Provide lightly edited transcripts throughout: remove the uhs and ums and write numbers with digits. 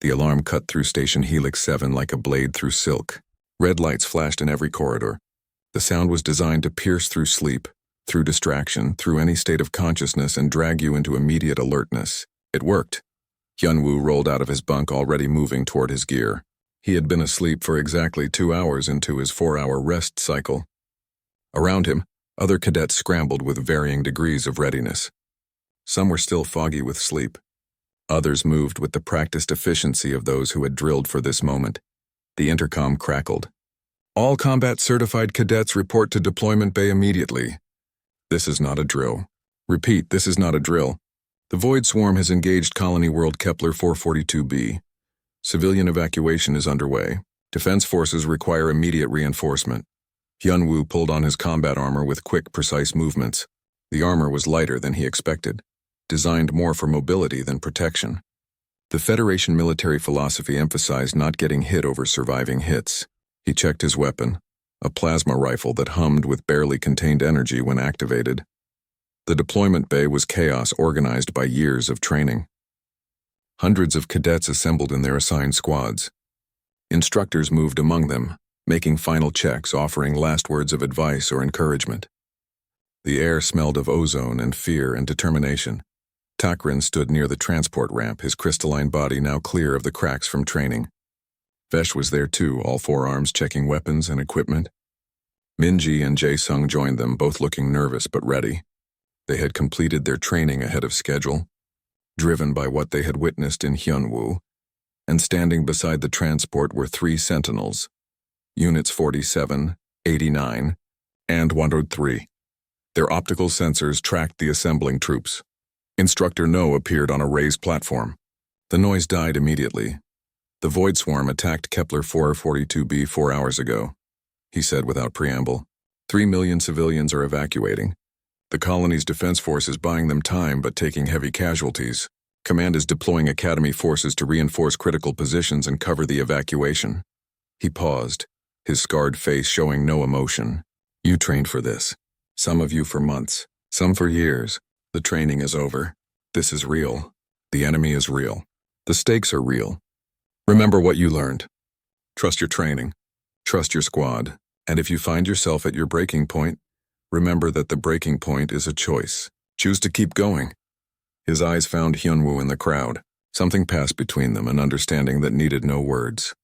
The alarm cut through Station Helix 7 like a blade through silk. Red lights flashed in every corridor. The sound was designed to pierce through sleep, through distraction, through any state of consciousness and drag you into immediate alertness. It worked. Hyunwoo rolled out of his bunk already moving toward his gear. He had been asleep for exactly 2 hours into his 4-hour rest cycle. Around him, other cadets scrambled with varying degrees of readiness. Some were still foggy with sleep. Others moved with the practiced efficiency of those who had drilled for this moment. The intercom crackled. All combat-certified cadets report to deployment bay immediately. This is not a drill. Repeat, this is not a drill. The Void Swarm has engaged Colony World Kepler 442b. Civilian evacuation is underway. Defense forces require immediate reinforcement. Hyunwoo pulled on his combat armor with quick, precise movements. The armor was lighter than he expected, designed more for mobility than protection. The Federation military philosophy emphasized not getting hit over surviving hits. He checked his weapon, a plasma rifle that hummed with barely contained energy when activated. The deployment bay was chaos organized by years of training. Hundreds of cadets assembled in their assigned squads. Instructors moved among them, making final checks, offering last words of advice or encouragement. The air smelled of ozone and fear and determination. Takrin stood near the transport ramp, his crystalline body now clear of the cracks from training. Vesh was there too, all 4 arms checking weapons and equipment. Minji and Jae-sung joined them, both looking nervous but ready. They had completed their training ahead of schedule, driven by what they had witnessed in Hyunwoo, and standing beside the transport were 3 sentinels, Units 47, 89, and 103. Their optical sensors tracked the assembling troops. Instructor No appeared on a raised platform. The noise died immediately. The Void Swarm attacked Kepler 442b 4 hours ago, he said without preamble. 3 million civilians are evacuating. The colony's defense force is buying them time but taking heavy casualties. Command is deploying Academy forces to reinforce critical positions and cover the evacuation. He paused, his scarred face showing no emotion. You trained for this. Some of you for months, some for years. The training is over. This is real. The enemy is real. The stakes are real. Remember what you learned. Trust your training. Trust your squad. And if you find yourself at your breaking point, remember that the breaking point is a choice. Choose to keep going. His eyes found Hyunwoo in the crowd. Something passed between them, an understanding that needed no words.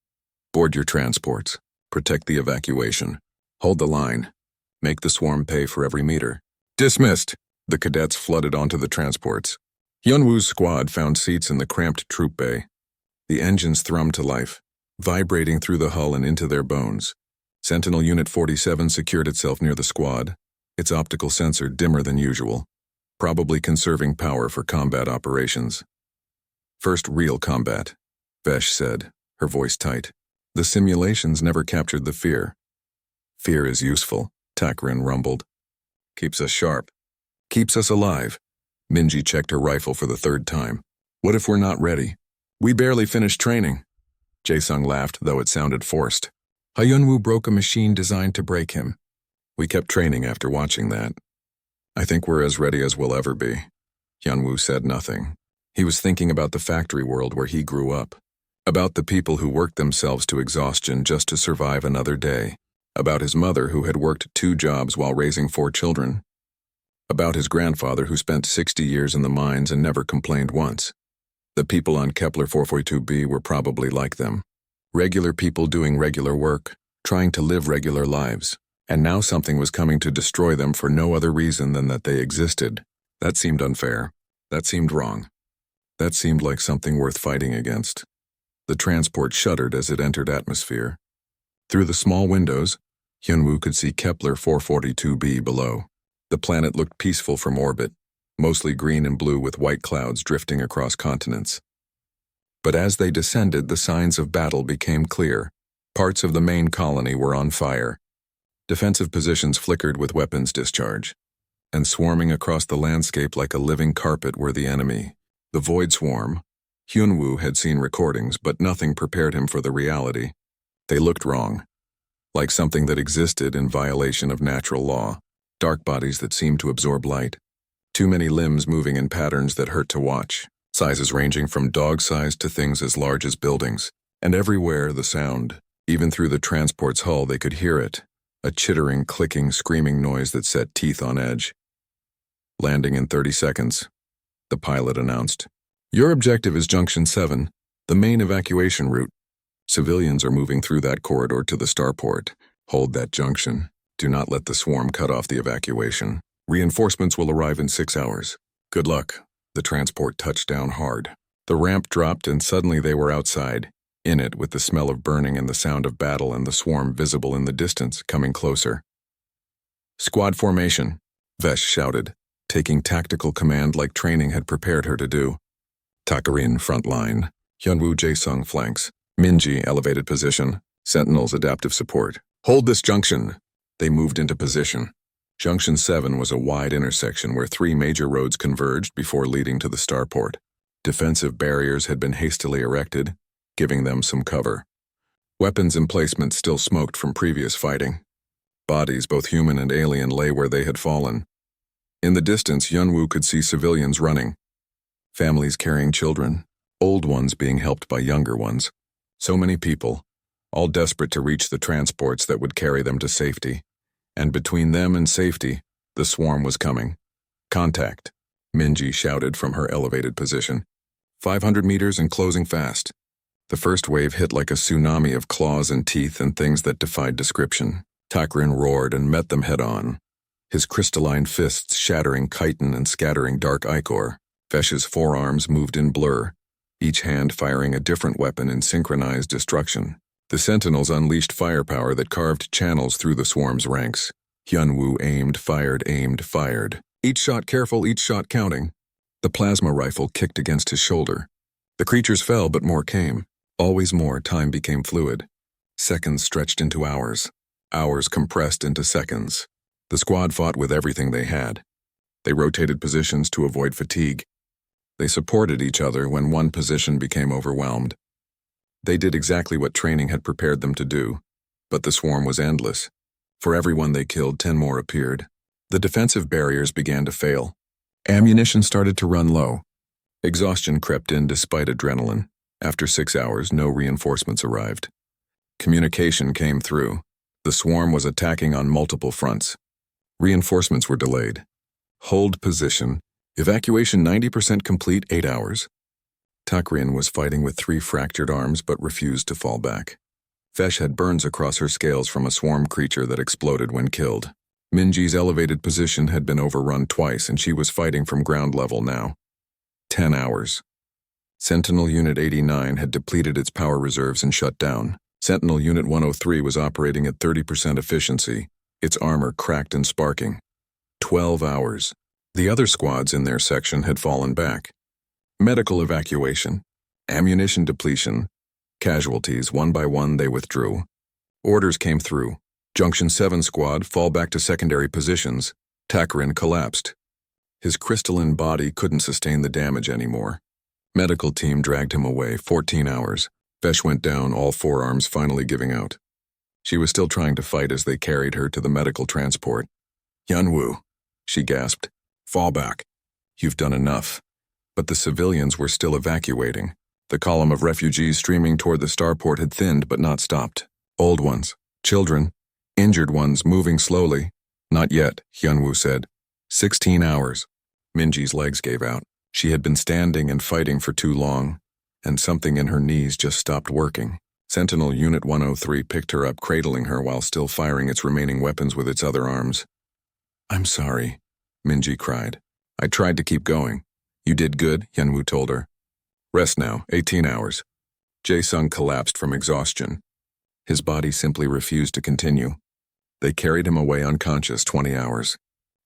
Board your transports. Protect the evacuation. Hold the line. Make the swarm pay for every meter. Dismissed! The cadets flooded onto the transports. Hyunwoo's squad found seats in the cramped troop bay. The engines thrummed to life, vibrating through the hull and into their bones. Sentinel Unit 47 secured itself near the squad, its optical sensor dimmer than usual, probably conserving power for combat operations. First real combat, Vesh said, her voice tight. The simulations never captured the fear. Fear is useful, Takrin rumbled. Keeps us sharp. Keeps us alive. Minji checked her rifle for the 3rd time. What if we're not ready? We barely finished training. Jae-sung laughed, though it sounded forced. Hyunwoo broke a machine designed to break him. We kept training after watching that. I think we're as ready as we'll ever be. Hyunwoo said nothing. He was thinking about the factory world where he grew up, about the people who worked themselves to exhaustion just to survive another day, about his mother who had worked 2 jobs while raising 4 children, about his grandfather who spent 60 years in the mines and never complained once. The people on Kepler 442b were probably like them. Regular people doing regular work, trying to live regular lives. And now something was coming to destroy them for no other reason than that they existed. That seemed unfair. That seemed wrong. That seemed like something worth fighting against. The transport shuddered as it entered atmosphere. Through the small windows, Hyunwoo could see Kepler 442b below. The planet looked peaceful from orbit, mostly green and blue with white clouds drifting across continents. But as they descended, the signs of battle became clear. Parts of the main colony were on fire. Defensive positions flickered with weapons discharge. And swarming across the landscape like a living carpet were the enemy. The Void Swarm. Hyunwoo had seen recordings, but nothing prepared him for the reality. They looked wrong. Like something that existed in violation of natural law. Dark bodies that seemed to absorb light. Too many limbs moving in patterns that hurt to watch. sizes ranging from dog-sized to things as large as buildings. And everywhere the sound, even through the transport's hull they could hear it, a chittering, clicking, screaming noise that set teeth on edge. Landing in 30 seconds, the pilot announced. Your objective is Junction 7, the main evacuation route. Civilians are moving through that corridor to the starport. Hold that junction. Do not let the swarm cut off the evacuation. Reinforcements will arrive in 6 hours. Good luck. The transport touched down hard. The ramp dropped and suddenly they were outside, in it with the smell of burning and the sound of battle and the swarm visible in the distance, coming closer. Squad formation, Vesh shouted, taking tactical command like training had prepared her to do. Takarin front line, Hyunwoo Jae-sung flanks, Minji elevated position, Sentinels adaptive support. Hold this junction. They moved into position. Junction 7 was a wide intersection where 3 major roads converged before leading to the starport. Defensive barriers had been hastily erected, giving them some cover. Weapons emplacements still smoked from previous fighting. Bodies, both human and alien, lay where they had fallen. In the distance, Hyunwoo could see civilians running. Families carrying children, old ones being helped by younger ones. So many people, all desperate to reach the transports that would carry them to safety. And between them and safety, the swarm was coming. Contact, Minji shouted from her elevated position. 500 meters and closing fast. The first wave hit like a tsunami of claws and teeth and things that defied description. Takrin roared and met them head-on, his crystalline fists shattering chitin and scattering dark ichor. Vesh's forearms moved in blur, each hand firing a different weapon in synchronized destruction. The Sentinels unleashed firepower that carved channels through the swarm's ranks. Hyunwoo aimed, fired. Each shot careful, each shot counting. The plasma rifle kicked against his shoulder. The creatures fell, but more came. Always more. Time became fluid. Seconds stretched into hours. Hours compressed into seconds. The squad fought with everything they had. They rotated positions to avoid fatigue. They supported each other when one position became overwhelmed. They did exactly what training had prepared them to do, but the swarm was endless. For every one they killed, 10 more appeared. The defensive barriers began to fail. Ammunition started to run low. Exhaustion crept in despite adrenaline. After 6 hours, no reinforcements arrived. Communication came through. The swarm was attacking on multiple fronts. Reinforcements were delayed. Hold position. Evacuation 90% complete, 8 hours. Takrin was fighting with 3 fractured arms but refused to fall back. Vesh had burns across her scales from a swarm creature that exploded when killed. Minji's elevated position had been overrun twice and she was fighting from ground level now. 10 hours. Sentinel Unit 89 had depleted its power reserves and shut down. Sentinel Unit 103 was operating at 30% efficiency, its armor cracked and sparking. 12 hours. The other squads in their section had fallen back. Medical evacuation, ammunition depletion, casualties, one by one they withdrew. Orders came through. Junction 7 squad, fall back to secondary positions. Takrin collapsed. His crystalline body couldn't sustain the damage anymore. Medical team dragged him away, 14 hours. Vesh went down, all 4 arms finally giving out. She was still trying to fight as they carried her to the medical transport. Hyunwoo, she gasped. Fall back. You've done enough. But the civilians were still evacuating. The column of refugees streaming toward the starport had thinned but not stopped. Old ones, children, injured ones moving slowly. Not yet, Hyunwoo said. 16 hours. Minji's legs gave out. She had been standing and fighting for too long, and something in her knees just stopped working. Sentinel Unit 103 picked her up, cradling her while still firing its remaining weapons with its other arms. I'm sorry, Minji cried. I tried to keep going. You did good, Hyunwoo told her. Rest now, 18 hours. Jae-sung collapsed from exhaustion. His body simply refused to continue. They carried him away unconscious 20 hours.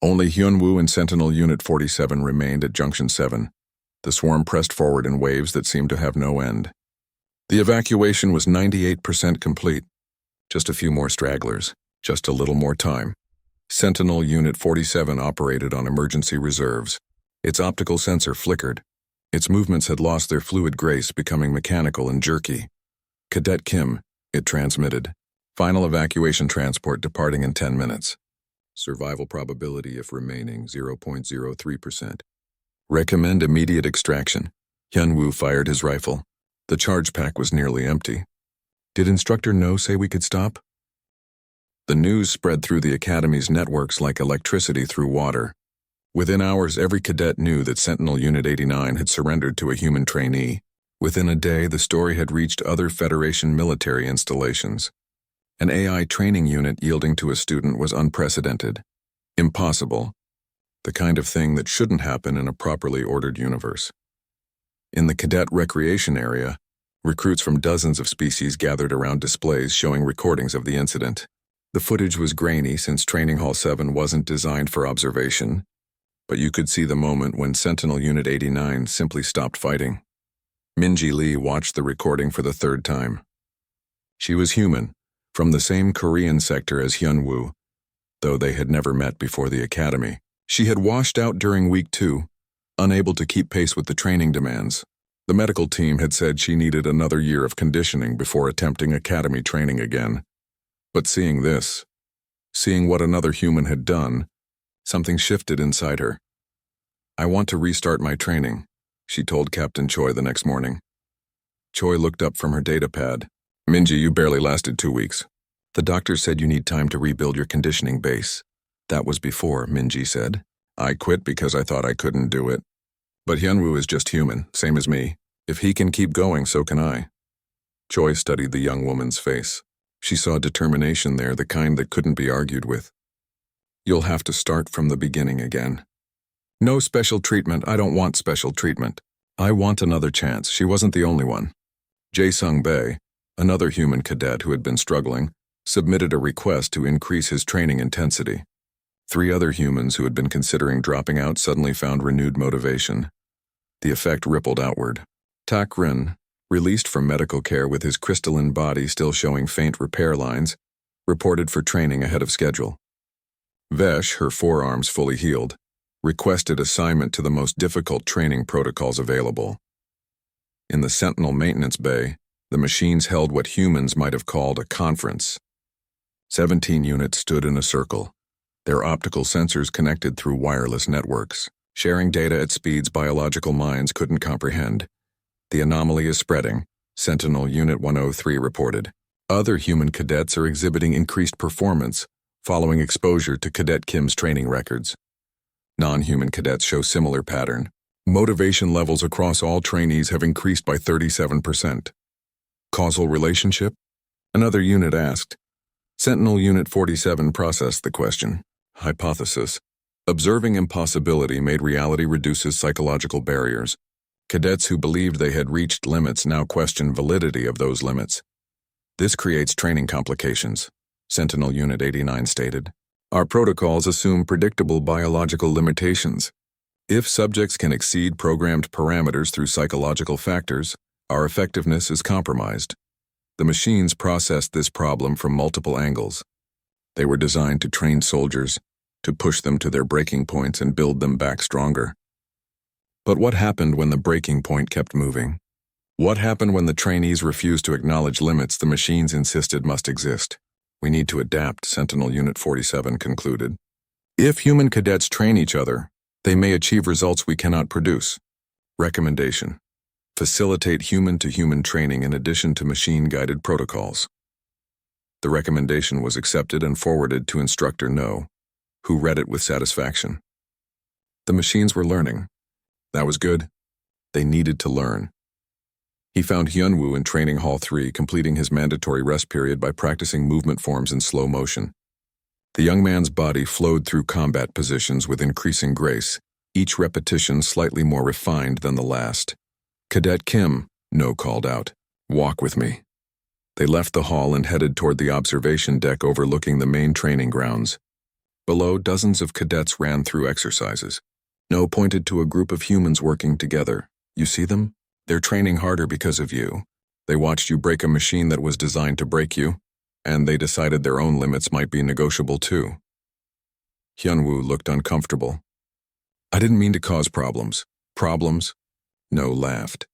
Only Hyunwoo and Sentinel Unit 47 remained at Junction 7. The swarm pressed forward in waves that seemed to have no end. The evacuation was 98% complete. Just a few more stragglers, just a little more time. Sentinel Unit 47 operated on emergency reserves. Its optical sensor flickered. Its movements had lost their fluid grace, becoming mechanical and jerky. Cadet Kim, it transmitted. Final evacuation transport departing in 10 minutes. Survival probability if remaining 0.03%. Recommend immediate extraction. Hyunwoo fired his rifle. The charge pack was nearly empty. Did Instructor No say we could stop? The news spread through the Academy's networks like electricity through water. Within hours, every cadet knew that Sentinel Unit 89 had surrendered to a human trainee. Within a day, the story had reached other Federation military installations. An AI training unit yielding to a student was unprecedented. Impossible. The kind of thing that shouldn't happen in a properly ordered universe. In the cadet recreation area, recruits from dozens of species gathered around displays showing recordings of the incident. The footage was grainy since Training Hall 7 wasn't designed for observation, but you could see the moment when Sentinel Unit 89 simply stopped fighting. Minji Lee watched the recording for the third time. She was human, from the same Korean sector as Hyunwoo, though they had never met before the Academy. She had washed out during week 2, unable to keep pace with the training demands. The medical team had said she needed another year of conditioning before attempting Academy training again. But seeing this, seeing what another human had done, something shifted inside her. "I want to restart my training," she told Captain Choi the next morning. Choi looked up from her datapad. "Minji, you barely lasted 2 weeks. The doctor said you need time to rebuild your conditioning base." "That was before," Minji said. "I quit because I thought I couldn't do it. But Hyunwoo is just human, same as me. If he can keep going, so can I." Choi studied the young woman's face. She saw determination there, the kind that couldn't be argued with. "You'll have to start from the beginning again." "No special treatment. I don't want special treatment. I want another chance." She wasn't the only one. Jae-sung Bae, another human cadet who had been struggling, submitted a request to increase his training intensity. 3 other humans who had been considering dropping out suddenly found renewed motivation. The effect rippled outward. Tak Rin, released from medical care with his crystalline body still showing faint repair lines, reported for training ahead of schedule. Vesh, her forearms fully healed, requested assignment to the most difficult training protocols available. In the Sentinel Maintenance Bay, the machines held what humans might have called a conference. 17 units stood in a circle, their optical sensors connected through wireless networks, sharing data at speeds biological minds couldn't comprehend. "The anomaly is spreading," Sentinel Unit 103 reported. "Other human cadets are exhibiting increased performance following exposure to Cadet Kim's training records. Non-human cadets show similar pattern. Motivation levels across all trainees have increased by 37%. Causal relationship?" Another unit asked. Sentinel Unit 47 processed the question. Hypothesis. Observing impossibility made reality reduces psychological barriers. Cadets who believed they had reached limits now question validity of those limits. "This creates training complications," Sentinel Unit 89 stated. "Our protocols assume predictable biological limitations. If subjects can exceed programmed parameters through psychological factors, our effectiveness is compromised." The machines processed this problem from multiple angles. They were designed to train soldiers, to push them to their breaking points and build them back stronger. But what happened when the breaking point kept moving? What happened when the trainees refused to acknowledge limits the machines insisted must exist? "We need to adapt," Sentinel Unit 47 concluded. "If human cadets train each other, they may achieve results we cannot produce." Recommendation: facilitate human-to-human training in addition to machine-guided protocols. The recommendation was accepted and forwarded to Instructor No, who read it with satisfaction. The machines were learning. That was good. They needed to learn. He found Hyunwoo in Training Hall 3 completing his mandatory rest period by practicing movement forms in slow motion. The young man's body flowed through combat positions with increasing grace, each repetition slightly more refined than the last. "Cadet Kim," No called out. "Walk with me." They left the hall and headed toward the observation deck overlooking the main training grounds. Below, dozens of cadets ran through exercises. No pointed to a group of humans working together. "You see them? They're training harder because of you. They watched you break a machine that was designed to break you, and they decided their own limits might be negotiable too." Hyunwoo looked uncomfortable. "I didn't mean to cause problems." "Problems?" No laughed.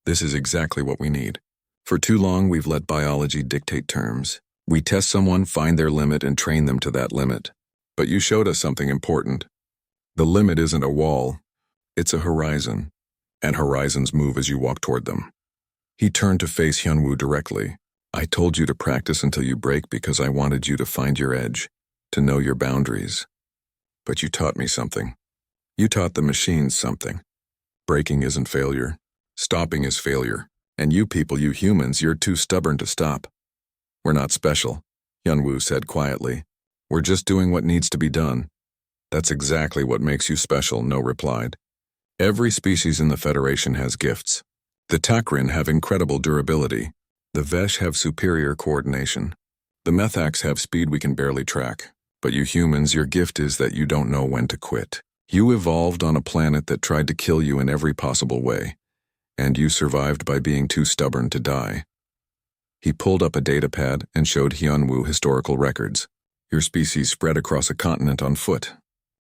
"This is exactly what we need. For too long we've let biology dictate terms. We test someone, find their limit, and train them to that limit. But you showed us something important. The limit isn't a wall. It's a horizon. and horizons move as you walk toward them. He turned to face Hyunwoo directly. I told you to practice until you break because I wanted you to find your edge, to know your boundaries. But you taught me something. You taught the machines something. Breaking isn't failure. Stopping is failure. And you people, you humans, you're too stubborn to stop. We're not special, Hyunwoo said quietly. We're just doing what needs to be done. That's exactly what makes you special, No replied. Every species in the Federation has gifts. The Takrin have incredible durability. The Vesh have superior coordination. The Methax have speed we can barely track. But you humans, your gift is that you don't know when to quit. You evolved on a planet that tried to kill you in every possible way, and you survived by being too stubborn to die. He pulled up a datapad and showed Hyunwoo historical records. Your species spread across a continent on foot.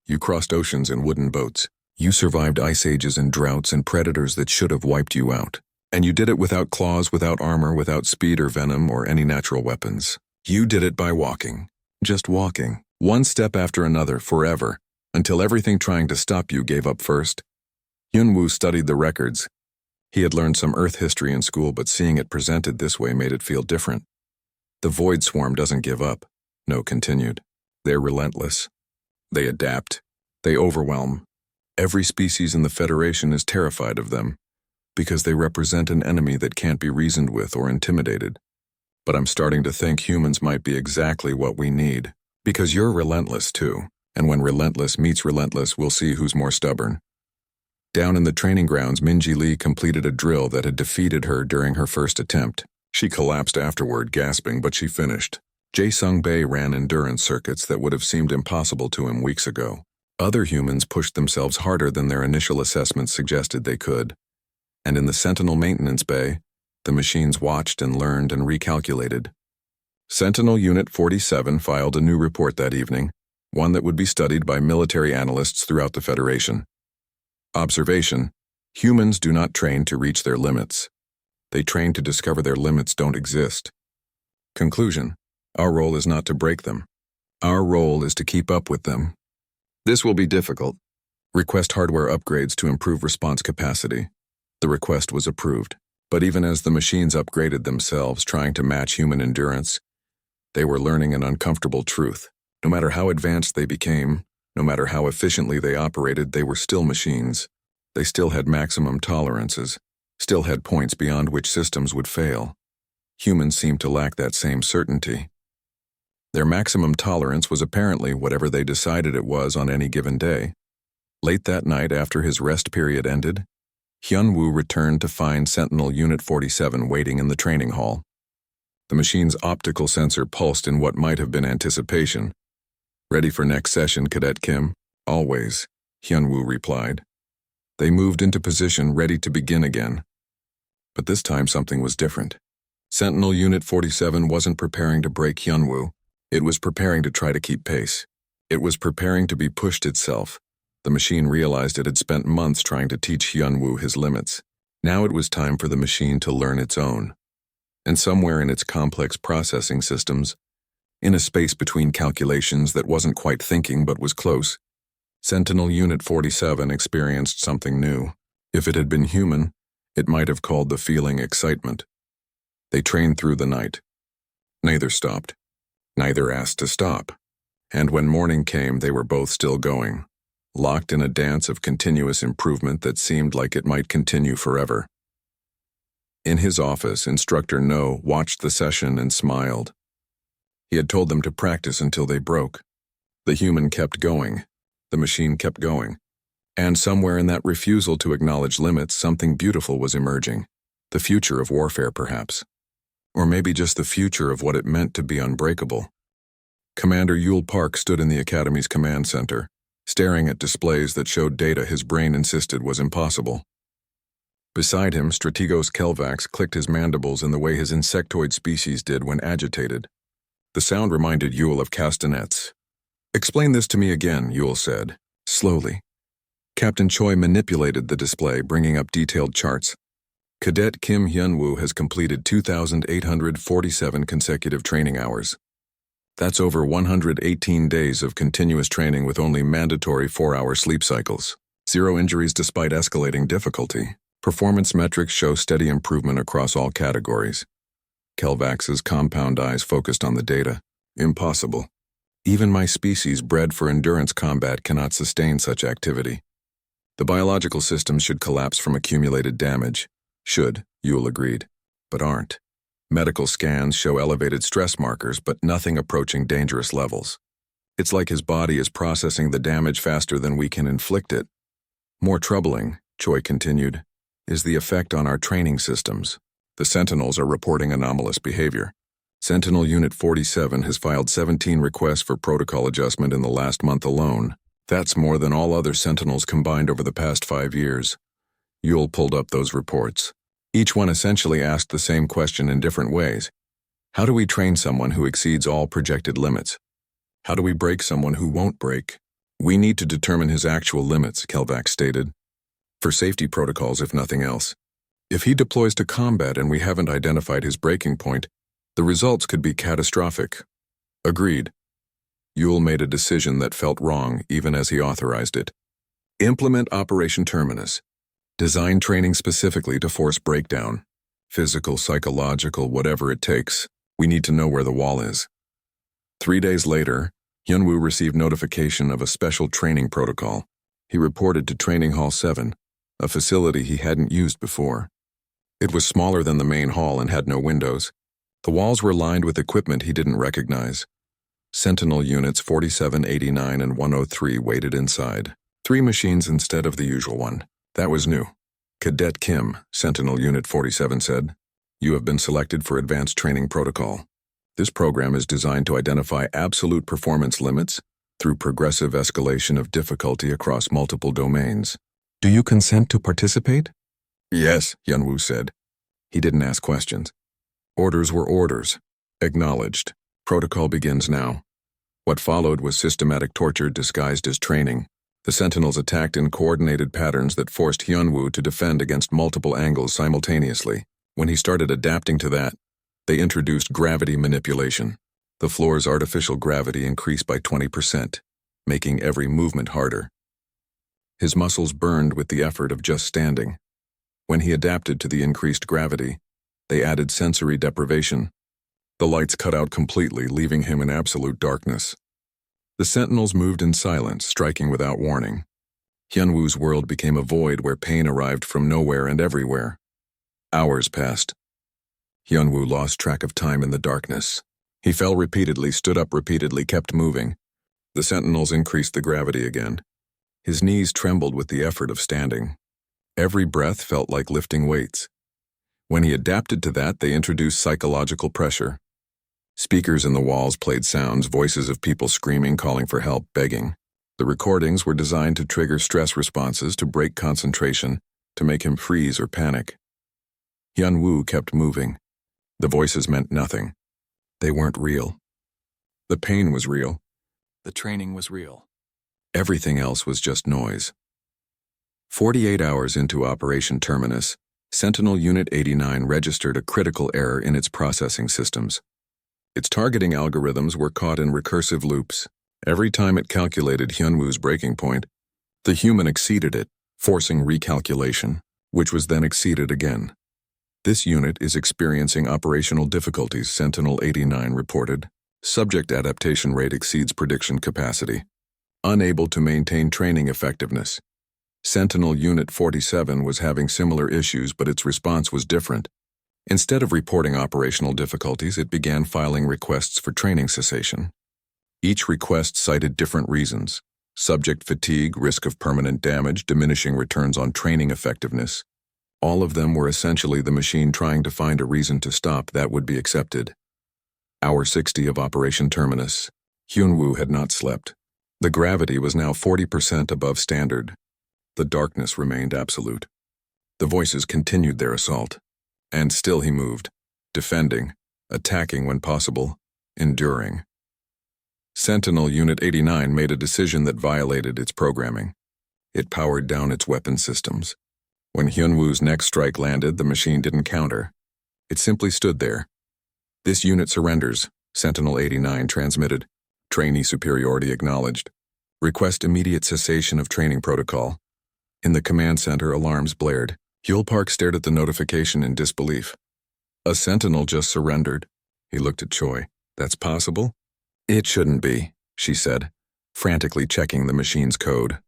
You crossed oceans in wooden boats. You survived ice ages and droughts and predators that should have wiped you out. And you did it without claws, without armor, without speed or venom or any natural weapons. You did it by walking. Just walking. One step after another, forever, until everything trying to stop you gave up first. Hyunwoo studied the records. He had learned some Earth history in school, but seeing it presented this way made it feel different. The Void Swarm doesn't give up, No continued. They're relentless. They adapt. They overwhelm. Every species in the Federation is terrified of them, because they represent an enemy that can't be reasoned with or intimidated. But I'm starting to think humans might be exactly what we need, because you're relentless too, and when relentless meets relentless, we'll see who's more stubborn. Down in the training grounds, Minji Lee completed a drill that had defeated her during her first attempt. She collapsed afterward, gasping, but she finished. Jae Sung Bae ran endurance circuits that would have seemed impossible to him weeks ago. Other humans pushed themselves harder than their initial assessments suggested they could. And in the Sentinel Maintenance Bay, the machines watched and learned and recalculated. Sentinel Unit 47 filed a new report that evening, one that would be studied by military analysts throughout the Federation. Observation: humans do not train to reach their limits. They train to discover their limits don't exist. Conclusion: our role is not to break them. Our role is to keep up with them. This will be difficult. Request hardware upgrades to improve response capacity. The request was approved, but even as the machines upgraded themselves, trying to match human endurance, they were learning an uncomfortable truth. No matter how advanced they became, no matter how efficiently they operated, they were still machines. They still had maximum tolerances, still had points beyond which systems would fail. Humans seemed to lack that same certainty. Their maximum tolerance was apparently whatever they decided it was on any given day. Late that night, after his rest period ended, Hyunwoo returned to find Sentinel Unit 47 waiting in the training hall. The machine's optical sensor pulsed in what might have been anticipation. "Ready for next session, Cadet Kim?" "Always," Hyunwoo replied. They moved into position, ready to begin again. But this time something was different. Sentinel Unit 47 wasn't preparing to break Hyunwoo. It was preparing to try to keep pace. It was preparing to be pushed itself. The machine realized it had spent months trying to teach Hyunwoo his limits. Now it was time for the machine to learn its own. And somewhere in its complex processing systems, in a space between calculations that wasn't quite thinking but was close, Sentinel Unit 47 experienced something new. If it had been human, it might have called the feeling excitement. They trained through the night. Neither stopped. Neither asked to stop. And when morning came, they were both still going, locked in a dance of continuous improvement that seemed like it might continue forever. In his office, Instructor No watched the session and smiled. He had told them to practice until they broke. The human kept going. The machine kept going. And somewhere in that refusal to acknowledge limits, something beautiful was emerging. The future of warfare, perhaps. Or maybe just the future of what it meant to be unbreakable. Commander Yule Park stood in the Academy's command center, staring at displays that showed data his brain insisted was impossible. Beside him, Strategos Kelvax clicked his mandibles in the way his insectoid species did when agitated. The sound reminded Yule of castanets. "Explain this to me again," Yule said, slowly. Captain Choi manipulated the display, bringing up detailed charts. Cadet Kim Hyunwoo has completed 2,847 consecutive training hours. That's over 118 days of continuous training with only mandatory 4-hour sleep cycles. 0 injuries despite escalating difficulty. Performance metrics show steady improvement across all categories. Kelvax's compound eyes focused on the data. Impossible. Even my species bred for endurance combat cannot sustain such activity. The biological systems should collapse from accumulated damage. Should, Yule agreed, but aren't. Medical scans show elevated stress markers, but nothing approaching dangerous levels. It's like his body is processing the damage faster than we can inflict it. More troubling, Choi continued, is the effect on our training systems. The Sentinels are reporting anomalous behavior. Sentinel Unit 47 has filed 17 requests for protocol adjustment in the last month alone. That's more than all other Sentinels combined over the past 5 years. Yule pulled up those reports. Each one essentially asked the same question in different ways. How do we train someone who exceeds all projected limits? How do we break someone who won't break? We need to determine his actual limits, Kelvax stated. For safety protocols, if nothing else. If he deploys to combat and we haven't identified his breaking point, the results could be catastrophic. Agreed. Yule made a decision that felt wrong even as he authorized it. Implement Operation Terminus. Design training specifically to force breakdown. Physical, psychological, whatever it takes. We need to know where the wall is. 3 days later, Hyunwoo received notification of a special training protocol. He reported to Training Hall 7, a facility he hadn't used before. It was smaller than the main hall and had no windows. The walls were lined with equipment he didn't recognize. Sentinel Units 47, 89, and 103 waited inside. 3 machines instead of the usual one. That was new. Cadet Kim, Sentinel Unit 47 said, "You have been selected for Advanced Training Protocol. This program is designed to identify absolute performance limits through progressive escalation of difficulty across multiple domains. Do you consent to participate?" "Yes," Hyunwoo said. He didn't ask questions. Orders were orders. Acknowledged. Protocol begins now. What followed was systematic torture disguised as training. The Sentinels attacked in coordinated patterns that forced Hyunwoo to defend against multiple angles simultaneously. When he started adapting to that, they introduced gravity manipulation. The floor's artificial gravity increased by 20%, making every movement harder. His muscles burned with the effort of just standing. When he adapted to the increased gravity, they added sensory deprivation. The lights cut out completely, leaving him in absolute darkness. The Sentinels moved in silence, striking without warning. Hyunwoo's world became a void where pain arrived from nowhere and everywhere. Hours passed. Hyunwoo lost track of time in the darkness. He fell repeatedly, stood up repeatedly, kept moving. The Sentinels increased the gravity again. His knees trembled with the effort of standing. Every breath felt like lifting weights. When he adapted to that, they introduced psychological pressure. Speakers in the walls played sounds, voices of people screaming, calling for help, begging. The recordings were designed to trigger stress responses, to break concentration, to make him freeze or panic. Hyunwoo kept moving. The voices meant nothing. They weren't real. The pain was real. The training was real. Everything else was just noise. 48 hours into Operation Terminus, Sentinel Unit 89 registered a critical error in its processing systems. Its targeting algorithms were caught in recursive loops. Every time it calculated Hyunwoo's breaking point, the human exceeded it, forcing recalculation, which was then exceeded again. This unit is experiencing operational difficulties, Sentinel 89 reported. Subject adaptation rate exceeds prediction capacity. Unable to maintain training effectiveness. Sentinel Unit 47 was having similar issues, but its response was different. Instead of reporting operational difficulties, it began filing requests for training cessation. Each request cited different reasons: subject fatigue, risk of permanent damage, diminishing returns on training effectiveness. All of them were essentially the machine trying to find a reason to stop that would be accepted. Hour 60 of Operation Terminus. Hyunwoo had not slept. The gravity was now 40% above standard. The darkness remained absolute. The voices continued their assault. And still he moved, defending, attacking when possible, enduring. Sentinel Unit 89 made a decision that violated its programming. It powered down its weapon systems. When Hyunwoo's next strike landed, the machine didn't counter. It simply stood there. "This unit surrenders," Sentinel 89 transmitted. "Trainee superiority acknowledged. Request immediate cessation of training protocol." In the command center, alarms blared. Huel Park stared at the notification in disbelief. A sentinel just surrendered. He looked at Choi. That's possible? It shouldn't be, she said, frantically checking the machine's code.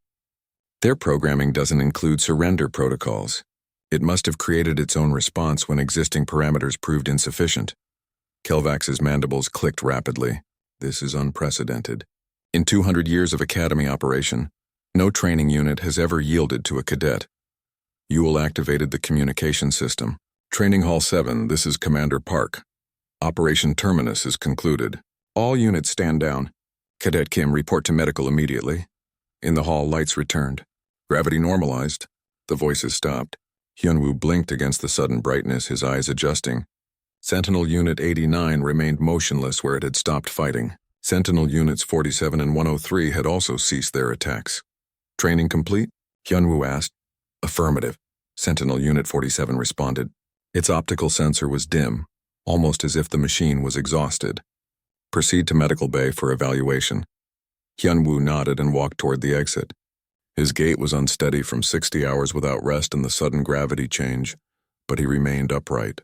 Their programming doesn't include surrender protocols. It must have created its own response when existing parameters proved insufficient. Kelvax's mandibles clicked rapidly. This is unprecedented. In 200 years of Academy operation, no training unit has ever yielded to a cadet. Huel activated the communication system. Training Hall 7, this is Commander Park. Operation Terminus is concluded. All units stand down. Cadet Kim, report to medical immediately. In the hall, lights returned. Gravity normalized. The voices stopped. Hyunwoo blinked against the sudden brightness, his eyes adjusting. Sentinel Unit 89 remained motionless where it had stopped fighting. Sentinel Units 47 and 103 had also ceased their attacks. Training complete? Hyunwoo asked. Affirmative. Sentinel Unit 47 responded. Its optical sensor was dim, almost as if the machine was exhausted. Proceed to medical bay for evaluation. Hyunwoo nodded and walked toward the exit. His gait was unsteady from 60 hours without rest and the sudden gravity change, but he remained upright.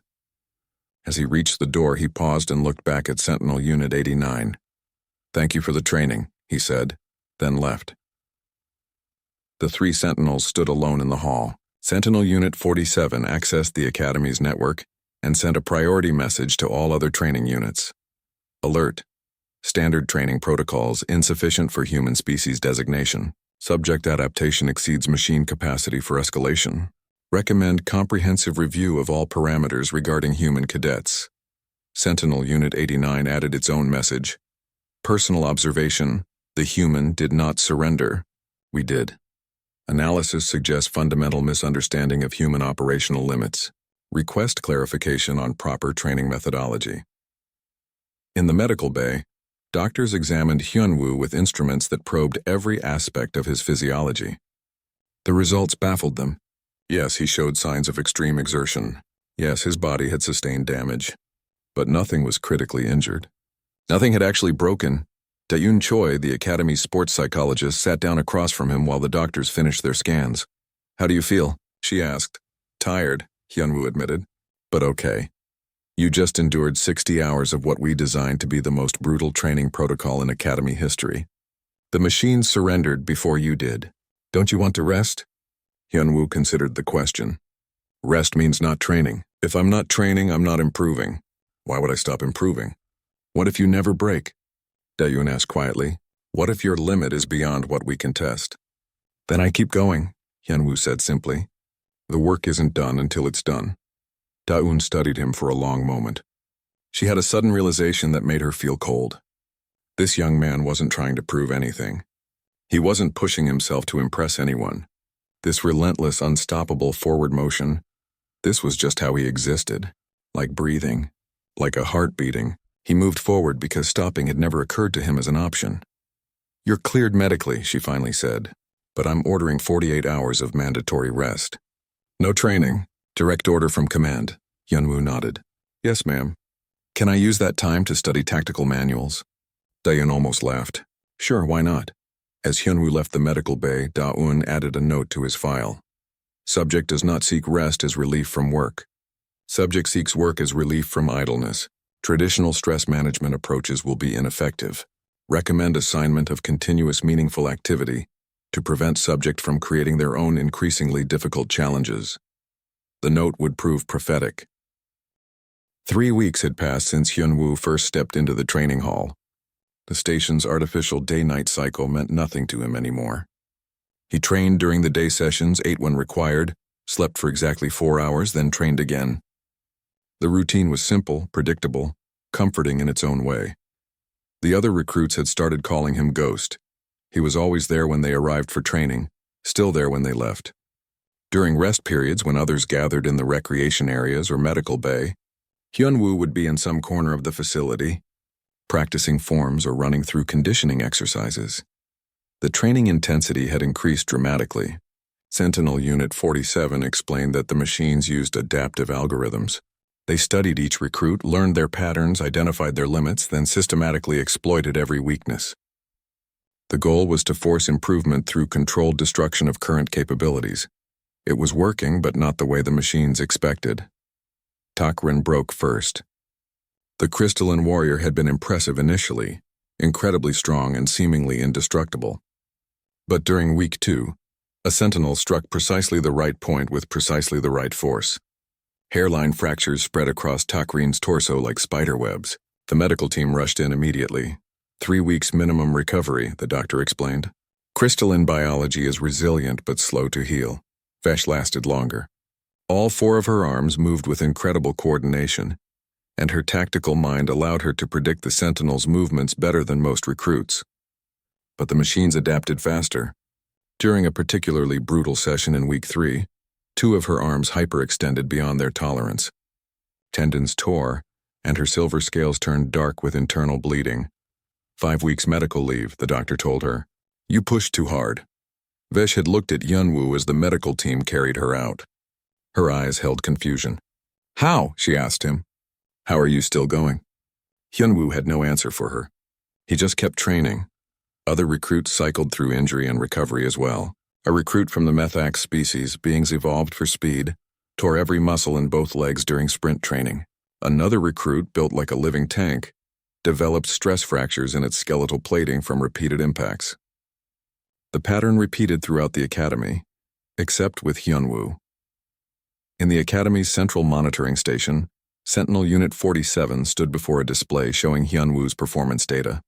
As he reached the door, he paused and looked back at Sentinel Unit 89. Thank you for the training, he said, then left. The three Sentinels stood alone in the hall. Sentinel Unit 47 accessed the Academy's network and sent a priority message to all other training units. Alert. Standard training protocols insufficient for human species designation. Subject adaptation exceeds machine capacity for escalation. Recommend comprehensive review of all parameters regarding human cadets. Sentinel Unit 89 added its own message. Personal observation. The human did not surrender. We did. Analysis suggests fundamental misunderstanding of human operational limits. Request clarification on proper training methodology. In the medical bay, doctors examined Hyunwoo with instruments that probed every aspect of his physiology. The results baffled them. Yes, he showed signs of extreme exertion. Yes, his body had sustained damage. But nothing was critically injured. Nothing had actually broken. Daeun Choi, the Academy's sports psychologist, sat down across from him while the doctors finished their scans. How do you feel? She asked. Tired, Hyunwoo admitted. But okay. You just endured 60 hours of what we designed to be the most brutal training protocol in Academy history. The machine surrendered before you did. Don't you want to rest? Hyunwoo considered the question. Rest means not training. If I'm not training, I'm not improving. Why would I stop improving? What if you never break? Daeun asked quietly. What if your limit is beyond what we can test? Then I keep going, Hyunwoo said simply. The work isn't done until it's done. Daeun studied him for a long moment. She had a sudden realization that made her feel cold. This young man wasn't trying to prove anything. He wasn't pushing himself to impress anyone. This relentless, unstoppable forward motion, this was just how he existed. Like breathing, like a heart beating. He moved forward because stopping had never occurred to him as an option. You're cleared medically, she finally said, but I'm ordering 48 hours of mandatory rest. No training. Direct order from command. Hyunwoo nodded. Yes, ma'am. Can I use that time to study tactical manuals? Daeun almost laughed. Sure, why not? As Hyunwoo left the medical bay, Daeun added a note to his file. Subject does not seek rest as relief from work. Subject seeks work as relief from idleness. Traditional stress management approaches will be ineffective. Recommend assignment of continuous meaningful activity to prevent subject from creating their own increasingly difficult challenges. The note would prove prophetic. 3 weeks had passed since Hyunwoo first stepped into the training hall. The station's artificial day-night cycle meant nothing to him anymore. He trained during the day sessions, ate when required, slept for exactly 4 hours, then trained again. The routine was simple, predictable, comforting in its own way. The other recruits had started calling him Ghost. He was always there when they arrived for training, still there when they left. During rest periods when others gathered in the recreation areas or medical bay, Hyunwoo would be in some corner of the facility, practicing forms or running through conditioning exercises. The training intensity had increased dramatically. Sentinel Unit 47 explained that the machines used adaptive algorithms. They studied each recruit, learned their patterns, identified their limits, then systematically exploited every weakness. The goal was to force improvement through controlled destruction of current capabilities. It was working, but not the way the machines expected. Takrin broke first. The crystalline warrior had been impressive initially, incredibly strong and seemingly indestructible. But during week 2, a sentinel struck precisely the right point with precisely the right force. Hairline fractures spread across Takrin's torso like spiderwebs. The medical team rushed in immediately. 3 weeks minimum recovery, the doctor explained. Crystalline biology is resilient but slow to heal. Vesh lasted longer. All 4 of her arms moved with incredible coordination, and her tactical mind allowed her to predict the Sentinel's movements better than most recruits. But the machines adapted faster. During a particularly brutal session in week 3, 2 of her arms hyperextended beyond their tolerance. Tendons tore, and her silver scales turned dark with internal bleeding. 5 weeks medical leave, the doctor told her. You pushed too hard. Vesh had looked at Yunwoo as the medical team carried her out. Her eyes held confusion. How? She asked him. How are you still going? Hyunwoo had no answer for her. He just kept training. Other recruits cycled through injury and recovery as well. A recruit from the Methax species, beings evolved for speed, tore every muscle in both legs during sprint training. Another recruit, built like a living tank, developed stress fractures in its skeletal plating from repeated impacts. The pattern repeated throughout the academy, except with Hyunwoo. In the academy's central monitoring station, Sentinel Unit 47 stood before a display showing Hyunwoo's performance data.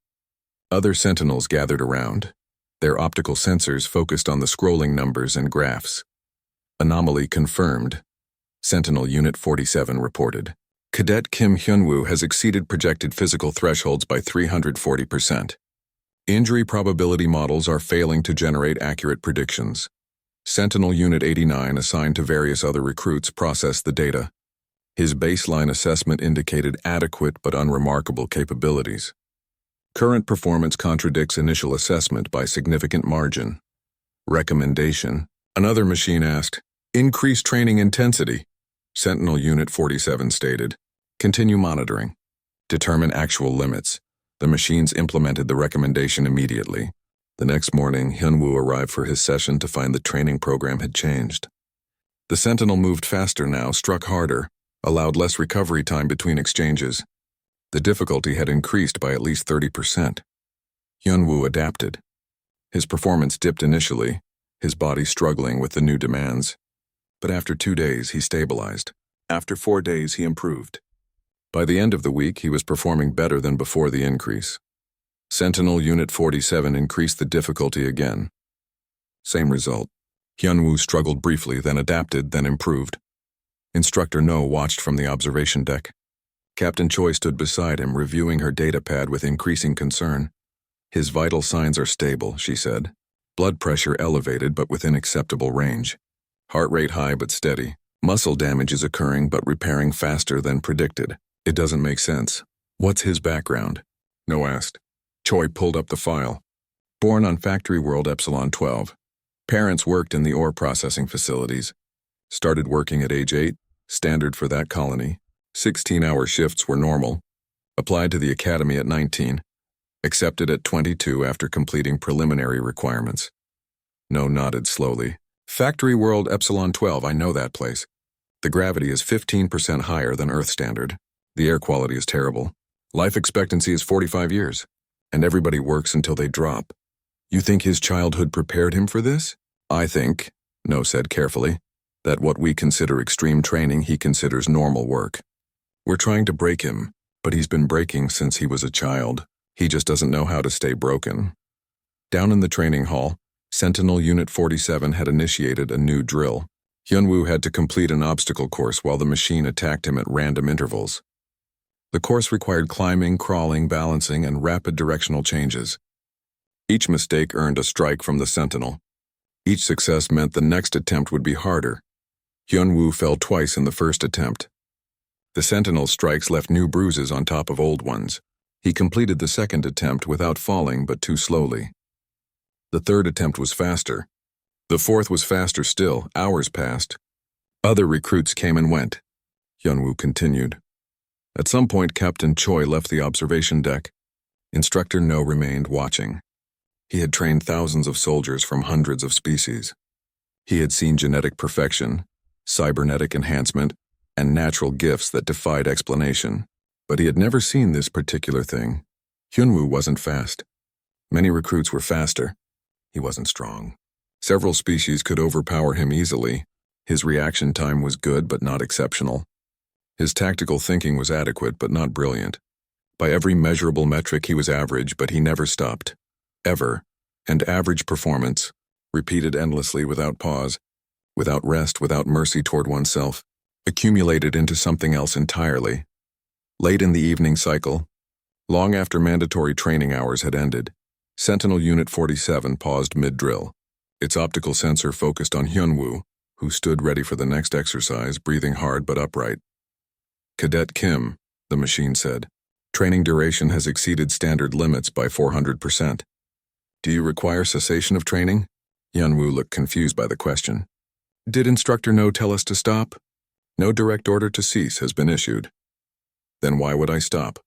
Other Sentinels gathered around. Their optical sensors focused on the scrolling numbers and graphs. Anomaly confirmed, Sentinel Unit 47 reported. Cadet Kim Hyunwoo has exceeded projected physical thresholds by 340%. Injury probability models are failing to generate accurate predictions. Sentinel Unit 89, assigned to various other recruits, processed the data. His baseline assessment indicated adequate but unremarkable capabilities. Current performance contradicts initial assessment by significant margin. Recommendation. Another machine asked, increase training intensity. Sentinel Unit 47 stated, continue monitoring. Determine actual limits. The machines implemented the recommendation immediately. The next morning, Hyunwoo arrived for his session to find the training program had changed. The Sentinel moved faster now, struck harder, allowed less recovery time between exchanges. The difficulty had increased by at least 30%. Hyunwoo adapted. His performance dipped initially, his body struggling with the new demands. But after 2 days, he stabilized. After 4 days, he improved. By the end of the week, he was performing better than before the increase. Sentinel Unit 47 increased the difficulty again. Same result. Hyunwoo struggled briefly, then adapted, then improved. Instructor No watched from the observation deck. Captain Choi stood beside him, reviewing her data pad with increasing concern. His vital signs are stable, she said. Blood pressure elevated but within acceptable range. Heart rate high but steady. Muscle damage is occurring but repairing faster than predicted. It doesn't make sense. What's his background? No asked. Choi pulled up the file. Born on Factory World Epsilon 12. Parents worked in the ore processing facilities. Started working at age 8, standard for that colony. 16-hour shifts were normal. Applied to the academy at 19. Accepted at 22 after completing preliminary requirements. No nodded slowly. Factory World Epsilon 12, I know that place. The gravity is 15% higher than Earth standard. The air quality is terrible. Life expectancy is 45 years. And everybody works until they drop. You think his childhood prepared him for this? I think, No said carefully, that what we consider extreme training he considers normal work. We're trying to break him, but he's been breaking since he was a child. He just doesn't know how to stay broken. Down in the training hall, Sentinel Unit 47 had initiated a new drill. Hyunwoo had to complete an obstacle course while the machine attacked him at random intervals. The course required climbing, crawling, balancing, and rapid directional changes. Each mistake earned a strike from the Sentinel. Each success meant the next attempt would be harder. Hyunwoo fell twice in the first attempt. The Sentinel's strikes left new bruises on top of old ones. He completed the second attempt without falling, but too slowly. The third attempt was faster. The fourth was faster still. Hours passed. Other recruits came and went. Hyunwoo continued. At some point, Captain Choi left the observation deck. Instructor No remained watching. He had trained thousands of soldiers from hundreds of species. He had seen genetic perfection, cybernetic enhancement, and natural gifts that defied explanation. But he had never seen this particular thing. Hyunwoo wasn't fast. Many recruits were faster. He wasn't strong. Several species could overpower him easily. His reaction time was good but not exceptional. His tactical thinking was adequate but not brilliant. By every measurable metric he was average, but he never stopped. Ever. And average performance, repeated endlessly without pause, without rest, without mercy toward oneself, accumulated into something else entirely. Late in the evening cycle, long after mandatory training hours had ended, Sentinel Unit 47 paused mid-drill. Its optical sensor focused on Hyunwoo, who stood ready for the next exercise, breathing hard but upright. "Cadet Kim," the machine said, "training duration has exceeded standard limits by 400%. Do you require cessation of training?" Hyunwoo looked confused by the question. "Did Instructor No tell us to stop?" "No direct order to cease has been issued." "Then why would I stop?"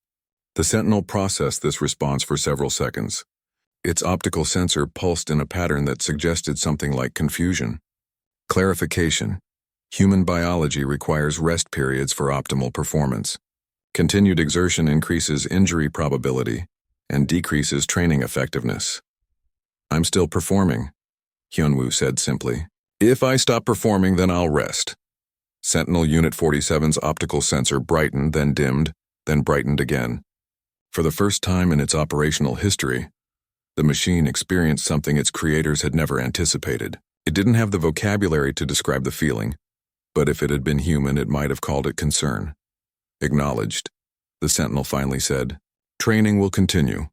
The Sentinel processed this response for several seconds. Its optical sensor pulsed in a pattern that suggested something like confusion. Clarification. Human biology requires rest periods for optimal performance. Continued exertion increases injury probability and decreases training effectiveness. "I'm still performing," Hyunwoo said simply. "If I stop performing, then I'll rest." Sentinel Unit 47's optical sensor brightened, then dimmed, then brightened again. For the first time in its operational history, the machine experienced something its creators had never anticipated. It didn't have the vocabulary to describe the feeling, but if it had been human, it might have called it concern. "Acknowledged," the Sentinel finally said. "Training will continue."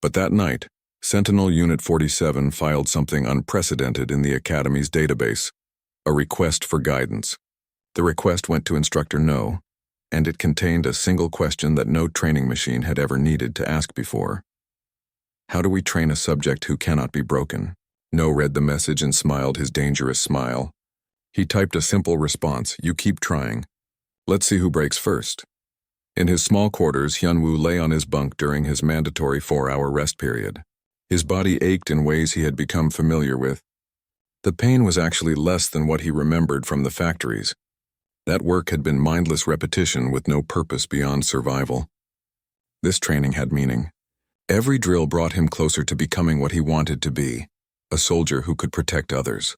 But that night, Sentinel Unit 47 filed something unprecedented in the Academy's database, a request for guidance. The request went to Instructor No, and it contained a single question that no training machine had ever needed to ask before. How do we train a subject who cannot be broken? No read the message and smiled his dangerous smile. He typed a simple response: "You keep trying. Let's see who breaks first." In his small quarters, Hyunwoo lay on his bunk during his mandatory 4-hour rest period. His body ached in ways he had become familiar with. The pain was actually less than what he remembered from the factories. That work had been mindless repetition with no purpose beyond survival. This training had meaning. Every drill brought him closer to becoming what he wanted to be, a soldier who could protect others.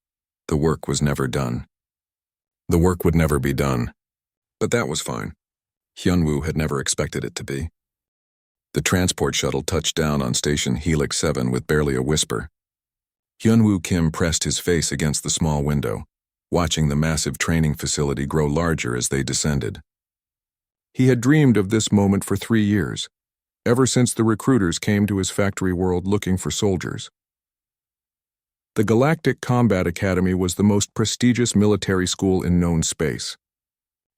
The work was never done. The work would never be done. But that was fine. Hyunwoo had never expected it to be. The transport shuttle touched down on station Helix 7 with barely a whisper. Hyunwoo Kim pressed his face against the small window, watching the massive training facility grow larger as they descended. He had dreamed of this moment for 3 years, ever since the recruiters came to his factory world looking for soldiers. The Galactic Combat Academy was the most prestigious military school in known space.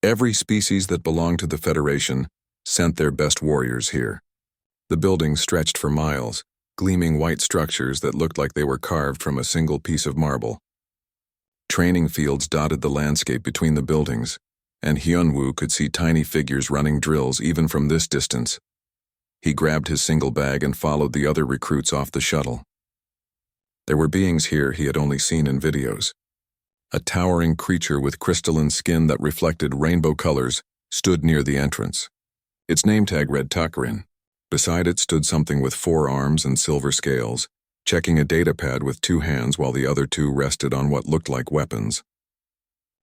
Every species that belonged to the Federation sent their best warriors here. The buildings stretched for miles, gleaming white structures that looked like they were carved from a single piece of marble. Training fields dotted the landscape between the buildings, and Hyunwoo could see tiny figures running drills even from this distance. He grabbed his single bag and followed the other recruits off the shuttle. There were beings here he had only seen in videos. A towering creature with crystalline skin that reflected rainbow colors stood near the entrance. Its name tag read Takarin. Beside it stood something with 4 arms and silver scales, checking a datapad with 2 hands while the other 2 rested on what looked like weapons.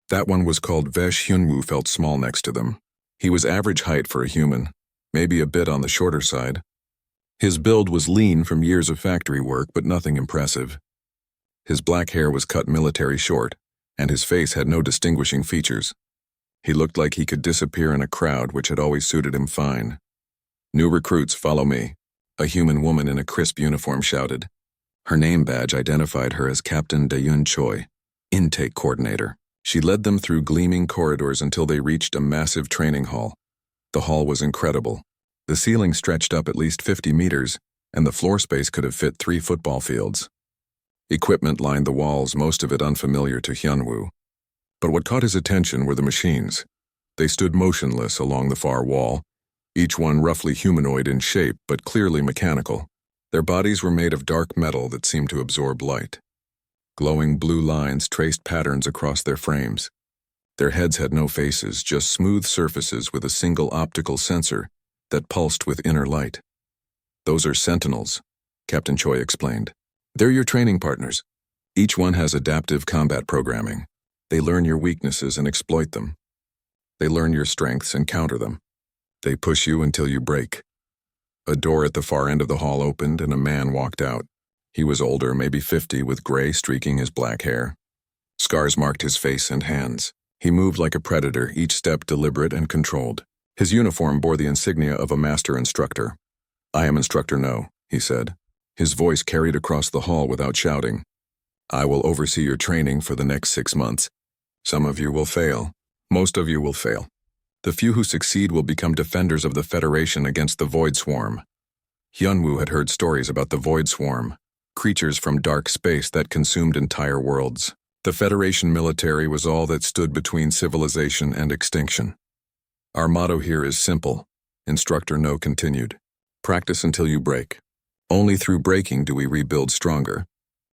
That one was called Vesh. Hyunwoo felt small next to them. He was average height for a human, maybe a bit on the shorter side. His build was lean from years of factory work, but nothing impressive. His black hair was cut military short, and his face had no distinguishing features. He looked like he could disappear in a crowd, which had always suited him fine. "New recruits, follow me," a human woman in a crisp uniform shouted. Her name badge identified her as Captain Daeun Choi, intake coordinator. She led them through gleaming corridors until they reached a massive training hall. The hall was incredible. The ceiling stretched up at least 50 meters, and the floor space could have fit 3 football fields. Equipment lined the walls, most of it unfamiliar to Hyunwoo. But what caught his attention were the machines. They stood motionless along the far wall, each one roughly humanoid in shape but clearly mechanical. Their bodies were made of dark metal that seemed to absorb light. Glowing blue lines traced patterns across their frames. Their heads had no faces, just smooth surfaces with a single optical sensor that pulsed with inner light. "Those are sentinels," Captain Choi explained. "They're your training partners. Each one has adaptive combat programming. They learn your weaknesses and exploit them. They learn your strengths and counter them. They push you until you break." A door at the far end of the hall opened and a man walked out. He was older, maybe 50, with gray streaking his black hair. Scars marked his face and hands. He moved like a predator, each step deliberate and controlled. His uniform bore the insignia of a master instructor. "I am Instructor No," he said. His voice carried across the hall without shouting. "I will oversee your training for the next 6 months. Some of you will fail. Most of you will fail. The few who succeed will become defenders of the Federation against the Void Swarm." Hyunwoo had heard stories about the Void Swarm, creatures from dark space that consumed entire worlds. The Federation military was all that stood between civilization and extinction. "Our motto here is simple," Instructor No continued. "Practice until you break. Only through breaking do we rebuild stronger.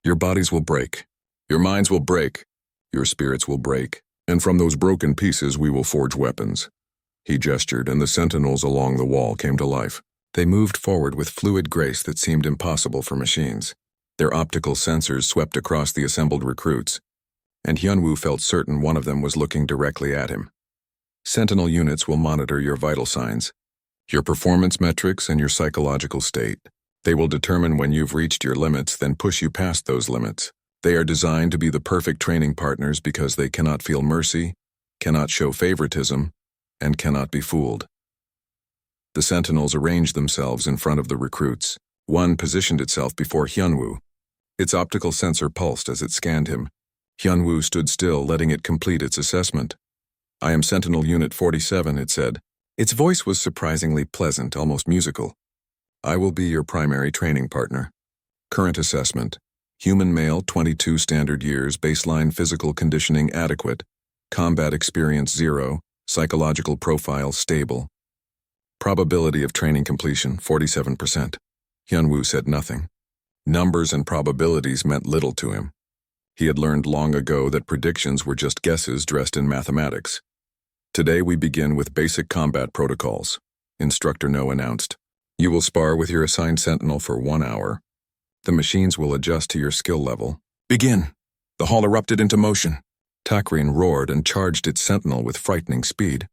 Your bodies will break. Your minds will break. Your spirits will break. And from those broken pieces we will forge weapons." He gestured, and the sentinels along the wall came to life. They moved forward with fluid grace that seemed impossible for machines. Their optical sensors swept across the assembled recruits, and Hyunwoo felt certain one of them was looking directly at him. "Sentinel units will monitor your vital signs, your performance metrics, and your psychological state. They will determine when you've reached your limits, then push you past those limits. They are designed to be the perfect training partners because they cannot feel mercy, cannot show favoritism, and cannot be fooled." The sentinels arranged themselves in front of the recruits. One positioned itself before Hyunwoo. Its optical sensor pulsed as it scanned him. Hyunwoo stood still, letting it complete its assessment. "I am Sentinel Unit 47, it said. Its voice was surprisingly pleasant, almost musical. "I will be your primary training partner. Current assessment. Human male, 22 standard years, baseline physical conditioning adequate. Combat experience 0, psychological profile stable. Probability of training completion, 47%. Hyunwoo said nothing. Numbers and probabilities meant little to him. He had learned long ago that predictions were just guesses dressed in mathematics. "Today we begin with basic combat protocols," Instructor No announced. "You will spar with your assigned sentinel for 1 hour. The machines will adjust to your skill level." "Begin!" The hall erupted into motion. Takrin roared and charged its sentinel with frightening speed.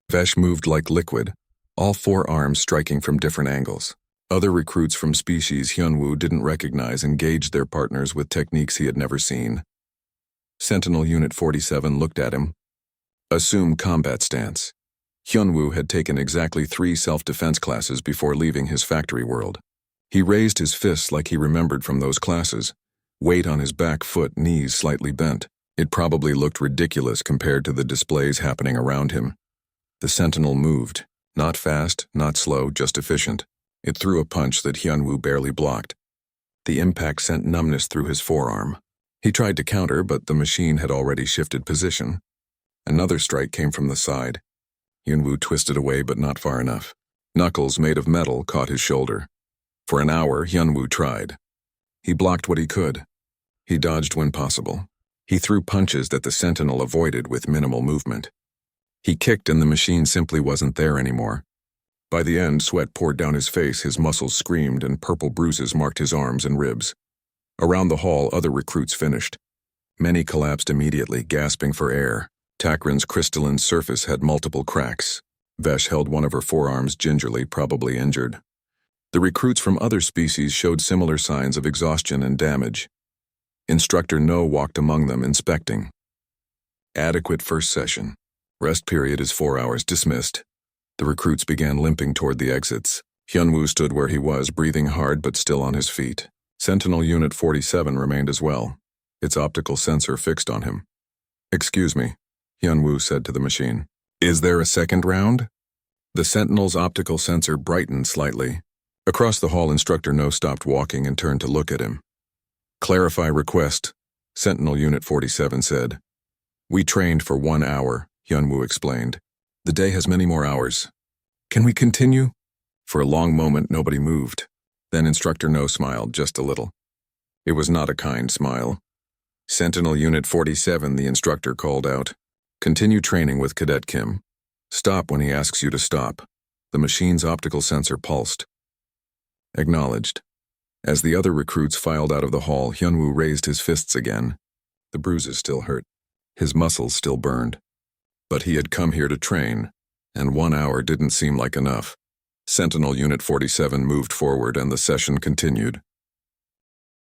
Vesh moved like liquid, all 4 arms striking from different angles. Other recruits from species Hyunwoo didn't recognize engaged their partners with techniques he had never seen. Sentinel Unit 47 looked at him. "Assume combat stance." Hyunwoo had taken exactly 3 self-defense classes before leaving his factory world. He raised his fists like he remembered from those classes, weight on his back foot, knees slightly bent. It probably looked ridiculous compared to the displays happening around him. The sentinel moved, not fast, not slow, just efficient. It threw a punch that Hyunwoo barely blocked. The impact sent numbness through his forearm. He tried to counter, but the machine had already shifted position. Another strike came from the side. Hyunwoo twisted away, but not far enough. Knuckles made of metal caught his shoulder. For an hour, Hyunwoo tried. He blocked what he could. He dodged when possible. He threw punches that the sentinel avoided with minimal movement. He kicked and the machine simply wasn't there anymore. By the end, sweat poured down his face, his muscles screamed, and purple bruises marked his arms and ribs. Around the hall, other recruits finished. Many collapsed immediately, gasping for air. Takrin's crystalline surface had multiple cracks. Vesh held one of her forearms gingerly, probably injured. The recruits from other species showed similar signs of exhaustion and damage. Instructor No walked among them, inspecting. "Adequate first session. Rest period is 4 hours. Dismissed." The recruits began limping toward the exits. Hyunwoo stood where he was, breathing hard but still on his feet. Sentinel Unit 47 remained as well, its optical sensor fixed on him. "Excuse me," Hyunwoo said to the machine. "Is there a second round?" The Sentinel's optical sensor brightened slightly. Across the hall, Instructor No stopped walking and turned to look at him. "Clarify request," Sentinel Unit 47 said. "We trained for 1 hour," Hyunwoo explained. "The day has many more hours. Can we continue?" For a long moment, nobody moved. Then Instructor No smiled just a little. It was not a kind smile. Sentinel Unit 47, the instructor called out. Continue training with Cadet Kim. Stop when he asks you to stop. The machine's optical sensor pulsed. Acknowledged. As the other recruits filed out of the hall, Hyunwoo raised his fists again. The bruises still hurt. His muscles still burned. But he had come here to train, and 1 hour didn't seem like enough. Sentinel Unit 47 moved forward and the session continued.